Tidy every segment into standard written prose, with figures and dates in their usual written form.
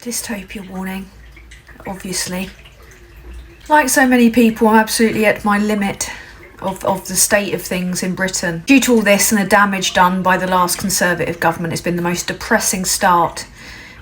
Dystopia warning, obviously. Like so many people, I'm absolutely at my limit of the state of things in Britain. Due to all this and the damage done by the last Conservative government, it's been the most depressing start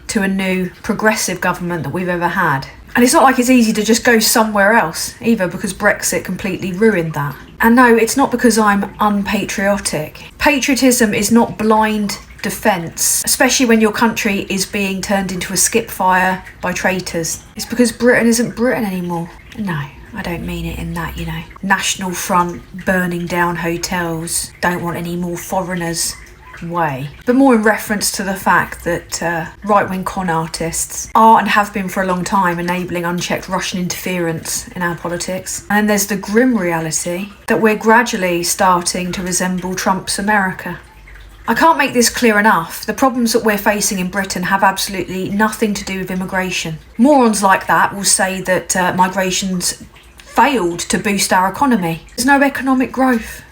to a new progressive government that we've ever had. And it's not like it's easy to just go somewhere else either, because Brexit completely ruined that. And no, it's not because I'm unpatriotic. Patriotism is not blind defence, especially when your country is being turned into a skip fire by traitors. It's because Britain isn't Britain anymore. No, I don't mean it in that, National Front, burning down hotels, don't want any more foreigners way. But more in reference to the fact that right-wing con artists are and have been for a long time enabling unchecked Russian interference in our politics. And then there's the grim reality that we're gradually starting to resemble Trump's America. I can't make this clear enough. The problems that we're facing in Britain have absolutely nothing to do with immigration. Morons like that will say that migration's failed to boost our economy. There's no economic growth,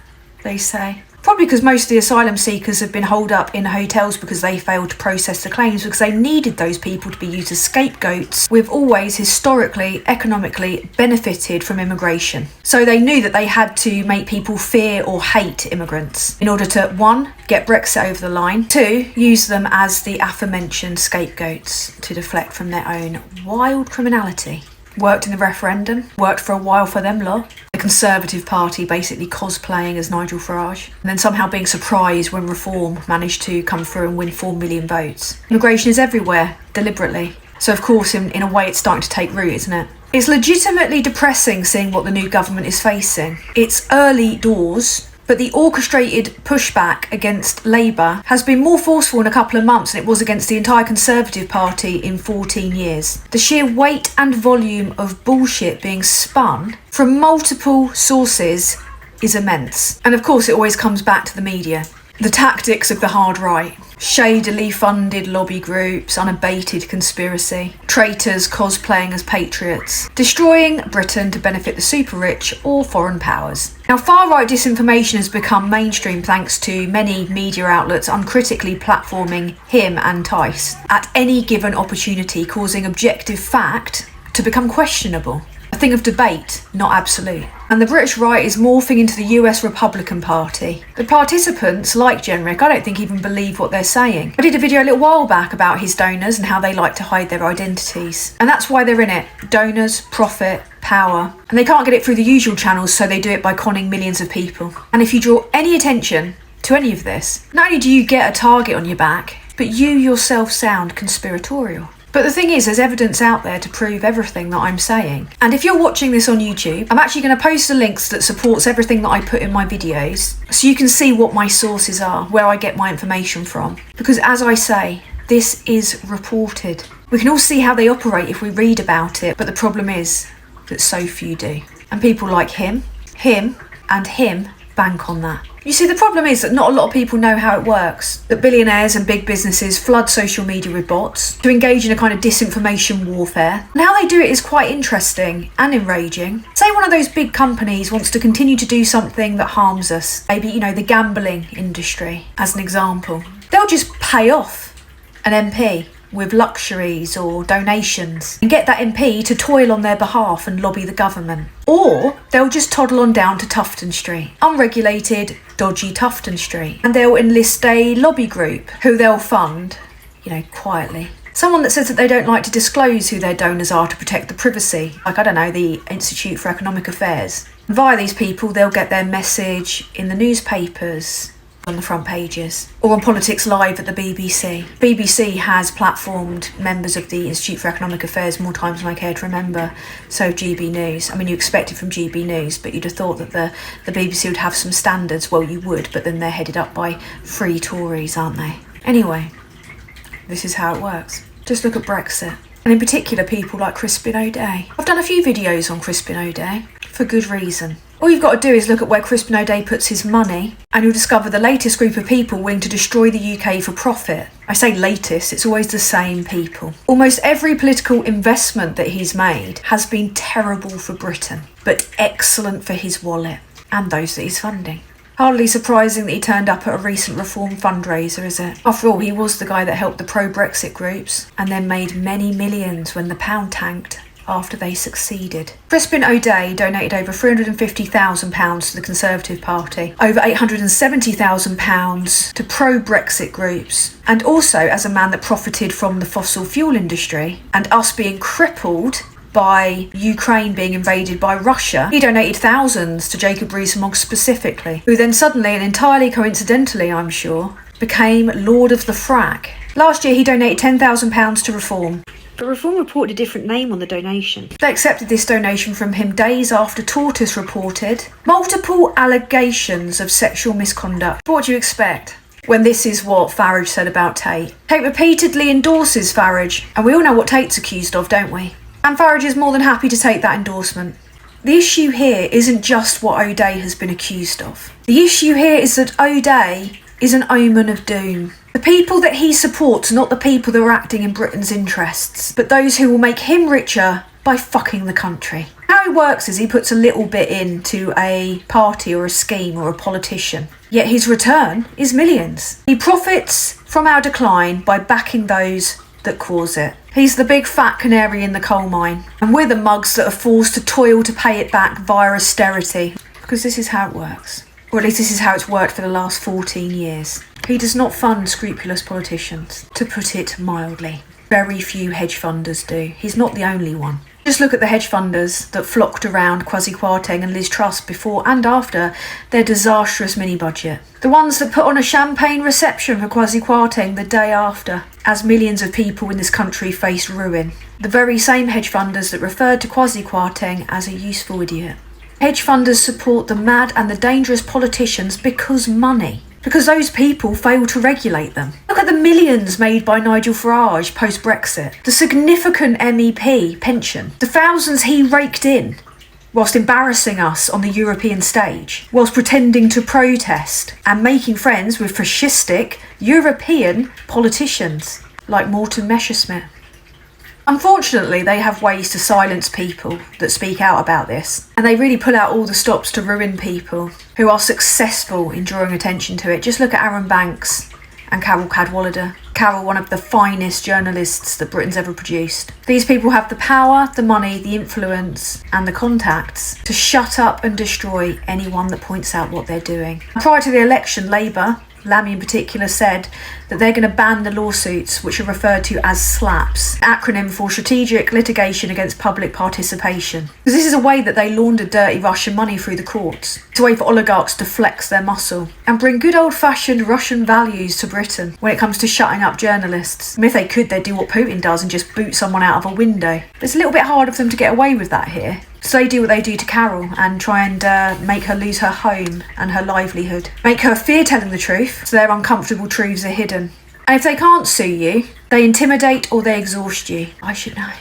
they say. Probably because most of the asylum seekers have been holed up in hotels because they failed to process the claims, because they needed those people to be used as scapegoats. We've always historically, economically benefited from immigration. So they knew that they had to make people fear or hate immigrants in order to, 1, get Brexit over the line, 2, use them as the aforementioned scapegoats to deflect from their own wild criminality. Worked in the referendum, worked for a while for them lot. The Conservative Party basically cosplaying as Nigel Farage, and then somehow being surprised when Reform managed to come through and win 4 million votes. Immigration is everywhere, deliberately. So of course, in a way, it's starting to take root, isn't it? It's legitimately depressing seeing what the new government is facing. It's early doors, but the orchestrated pushback against Labour has been more forceful in a couple of months than it was against the entire Conservative Party in 14 years. The sheer weight and volume of bullshit being spun from multiple sources is immense. And of course, it always comes back to the media. The tactics of the hard right. Shadily funded lobby groups, unabated conspiracy, traitors cosplaying as patriots, destroying Britain to benefit the super rich or foreign powers. Now, far-right disinformation has become mainstream thanks to many media outlets uncritically platforming him and Tice at any given opportunity, causing objective fact to become questionable. A thing of debate, not absolute. And the British right is morphing into the US Republican Party. The participants, like Jenrick, I don't think even believe what they're saying. I did a video a little while back about his donors and how they like to hide their identities. And that's why they're in it. Donors, profit, power. And they can't get it through the usual channels, so they do it by conning millions of people. And if you draw any attention to any of this, not only do you get a target on your back, but you yourself sound conspiratorial. But the thing is, there's evidence out there to prove everything that I'm saying. And if you're watching this on YouTube, I'm actually going to post the links that supports everything that I put in my videos, so you can see what my sources are, where I get my information from. Because as I say, this is reported. We can all see how they operate if we read about it, but the problem is that so few do. And people like him, and him bank on that. You see, the problem is that not a lot of people know how it works, that billionaires and big businesses flood social media with bots to engage in a kind of disinformation warfare. And how they do it is quite interesting and enraging. Say one of those big companies wants to continue to do something that harms us, maybe, the gambling industry, as an example. They'll just pay off an MP with luxuries or donations and get that MP to toil on their behalf and lobby the government. Or they'll just toddle on down to Tufton Street, unregulated, dodgy Tufton Street, and they'll enlist a lobby group who they'll fund, quietly. Someone that says that they don't like to disclose who their donors are to protect the privacy, like, the Institute for Economic Affairs. And via these people, they'll get their message in the newspapers, on the front pages, or on Politics Live at the BBC. BBC has platformed members of the Institute for Economic Affairs more times than I care to remember, so GB News. You expect it from GB News, but you'd have thought that the BBC would have some standards. Well, you would, but then they're headed up by free Tories, aren't they? Anyway, this is how it works. Just look at Brexit, and in particular people like Crispin O'Dea. I've done a few videos on Crispin O'Dea, for good reason. All you've got to do is look at where Crispin O'Dea puts his money, and you'll discover the latest group of people willing to destroy the UK for profit. I say latest, it's always the same people. Almost every political investment that he's made has been terrible for Britain, but excellent for his wallet and those that he's funding. Hardly surprising that he turned up at a recent reform fundraiser, is it? After all, he was the guy that helped the pro-Brexit groups and then made many millions when the pound tanked after they succeeded. Crispin O'Dea donated over £350,000 to the Conservative Party, over £870,000 to pro-Brexit groups, and also as a man that profited from the fossil fuel industry and us being crippled by Ukraine being invaded by Russia, he donated thousands to Jacob Rees-Mogg specifically, who then suddenly, and entirely coincidentally I'm sure, became Lord of the Frack. Last year he donated £10,000 to Reform. But Reform reported a different name on the donation. They accepted this donation from him days after Tortoise reported multiple allegations of sexual misconduct. What do you expect when this is what Farage said about Tate? Tate repeatedly endorses Farage, and we all know what Tate's accused of, don't we? And Farage is more than happy to take that endorsement. The issue here isn't just what O'Dea has been accused of. The issue here is that O'Dea is an omen of doom. The people that he supports are not the people that are acting in Britain's interests, but those who will make him richer by fucking the country. How it works is he puts a little bit into a party or a scheme or a politician, yet his return is millions. He profits from our decline by backing those that cause it. He's the big fat canary in the coal mine, and we're the mugs that are forced to toil to pay it back via austerity, because this is how it works. Or at least this is how it's worked for the last 14 years. He does not fund scrupulous politicians, to put it mildly. Very few hedge funders do. He's not the only one. Just look at the hedge funders that flocked around Kwasi Kwarteng and Liz Truss before and after their disastrous mini-budget. The ones that put on a champagne reception for Kwasi Kwarteng the day after, as millions of people in this country faced ruin. The very same hedge funders that referred to Kwasi Kwarteng as a useful idiot. Hedge funders support the mad and the dangerous politicians because money. Because those people fail to regulate them. Look at the millions made by Nigel Farage post-Brexit. The significant MEP pension. The thousands he raked in whilst embarrassing us on the European stage. Whilst pretending to protest and making friends with fascistic European politicians like Morton Messerschmidt. Unfortunately, they have ways to silence people that speak out about this, and they really pull out all the stops to ruin people who are successful in drawing attention to it. Just look at Aaron Banks and Carol Cadwallader. Carol, one of the finest journalists that Britain's ever produced. These people have the power, the money, the influence and the contacts to shut up and destroy anyone that points out what they're doing. Prior to the election, Labour, Lammy in particular, said that they're going to ban the lawsuits, which are referred to as SLAPs, acronym for Strategic Litigation Against Public Participation. Because this is a way that they launder dirty Russian money through the courts. It's a way for oligarchs to flex their muscle and bring good old-fashioned Russian values to Britain when it comes to shutting up journalists. And if they could, they'd do what Putin does and just boot someone out of a window. But it's a little bit harder for them to get away with that here. So they do what they do to Carol and try and make her lose her home and her livelihood. Make her fear telling the truth, so their uncomfortable truths are hidden. And if they can't sue you, they intimidate or they exhaust you. I should know.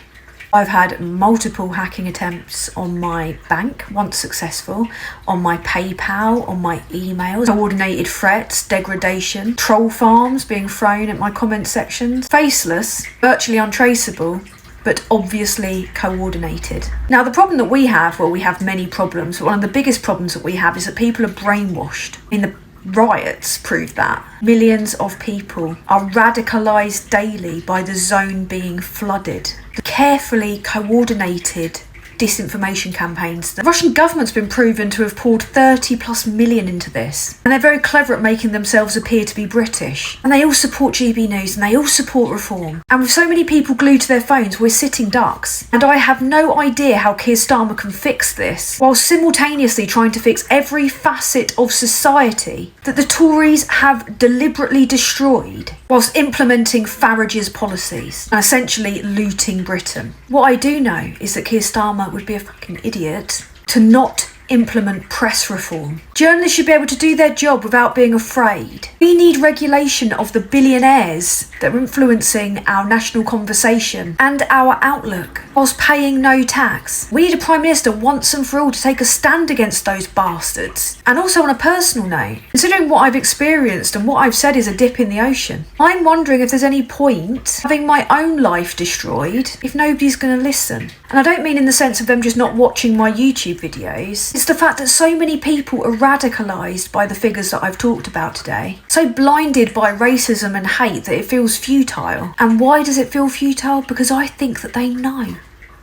I've had multiple hacking attempts on my bank, once successful, on my PayPal, on my emails, coordinated threats, degradation, troll farms being thrown at my comment sections. Faceless, virtually untraceable, but obviously coordinated. Now, the problem that we have, well, we have many problems, but one of the biggest problems that we have is that people are brainwashed. I mean, the riots prove that. Millions of people are radicalised daily by the zone being flooded. The carefully coordinated disinformation campaigns. The Russian government's been proven to have poured 30 plus million into this, and they're very clever at making themselves appear to be British, and they all support GB News and they all support reform, and with so many people glued to their phones, we're sitting ducks. And I have no idea how Keir Starmer can fix this while simultaneously trying to fix every facet of society that the Tories have deliberately destroyed whilst implementing Farage's policies and essentially looting Britain. What I do know is that Keir Starmer would be a fucking idiot to not implement press reform. Journalists should be able to do their job without being afraid. We need regulation of the billionaires that are influencing our national conversation and our outlook whilst paying no tax. We need a Prime Minister once and for all to take a stand against those bastards. And also, on a personal note, considering what I've experienced and what I've said is a dip in the ocean, I'm wondering if there's any point having my own life destroyed if nobody's going to listen. And I don't mean in the sense of them just not watching my YouTube videos. It's the fact that so many people are radicalised by the figures that I've talked about today, so blinded by racism and hate that it feels futile. And why does it feel futile? Because I think that they know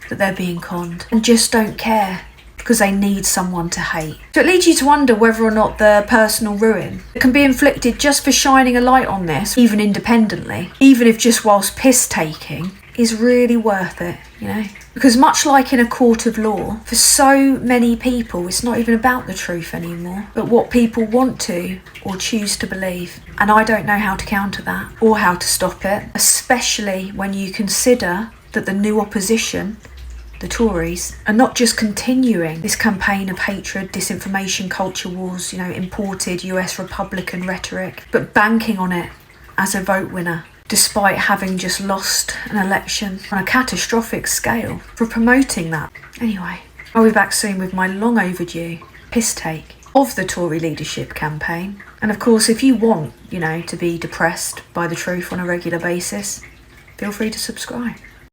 that they're being conned and just don't care, because they need someone to hate. So it leads you to wonder whether or not the personal ruin that can be inflicted just for shining a light on this, even independently, even if just whilst piss taking, is really worth it, you know? Because much like in a court of law, for so many people, it's not even about the truth anymore, but what people want to or choose to believe. And I don't know how to counter that or how to stop it, especially when you consider that the new opposition, the Tories, are not just continuing this campaign of hatred, disinformation, culture wars, you know, imported US Republican rhetoric, but banking on it as a vote winner, despite having just lost an election on a catastrophic scale for promoting that. Anyway, I'll be back soon with my long overdue piss take of the Tory leadership campaign. And of course, if you want, you know, to be depressed by the truth on a regular basis, feel free to subscribe.